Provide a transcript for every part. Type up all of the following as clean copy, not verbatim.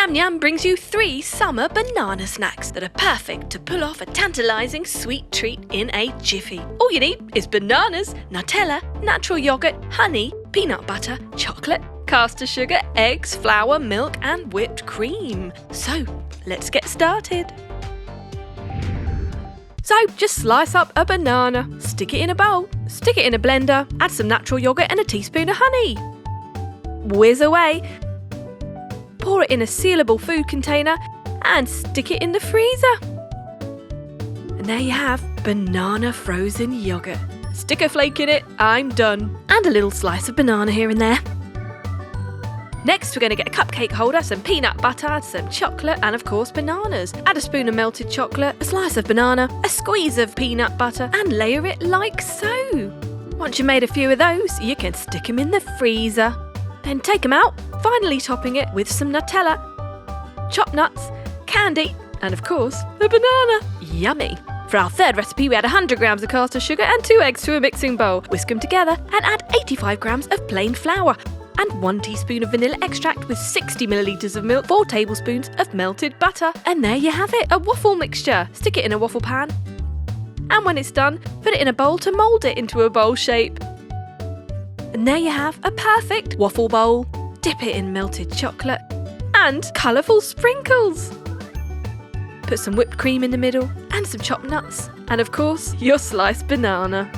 Nyam Nyam brings you 3 summer banana snacks that are perfect to pull off a tantalising sweet treat in a jiffy. All you need is bananas, Nutella, natural yogurt, honey, peanut butter, chocolate, caster sugar, eggs, flour, milk and whipped cream. So, let's get started. So, just slice up a banana, stick it in a bowl, stick it in a blender, add some natural yogurt and a teaspoon of honey. Whiz away. Pour it in a sealable food container and stick it in the freezer. And there you have banana frozen yogurt. Stick a flake in it, I'm done. And a little slice of banana here and there. Next, we're going to get a cupcake holder, some peanut butter, some chocolate, and of course bananas. Add a spoon of melted chocolate, a slice of banana, a squeeze of peanut butter, and layer it like so. Once you've made a few of those, you can stick them in the freezer. Then take them out, finally topping it with some Nutella, chopped nuts, candy, and of course, a banana. Yummy! For our third recipe, we add 100 grams of caster sugar and 2 eggs to a mixing bowl. Whisk them together and add 85 grams of plain flour and 1 teaspoon of vanilla extract with 60 millilitres of milk, 4 tablespoons of melted butter. And there you have it, a waffle mixture. Stick it in a waffle pan. And when it's done, put it in a bowl to mould it into a bowl shape. And there you have a perfect waffle bowl. Dip it in melted chocolate and colourful sprinkles. Put some whipped cream in the middle and some chopped nuts. And of course, your sliced banana.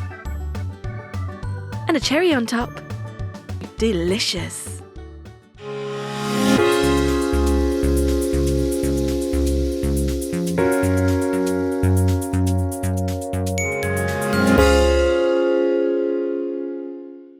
And a cherry on top. Delicious.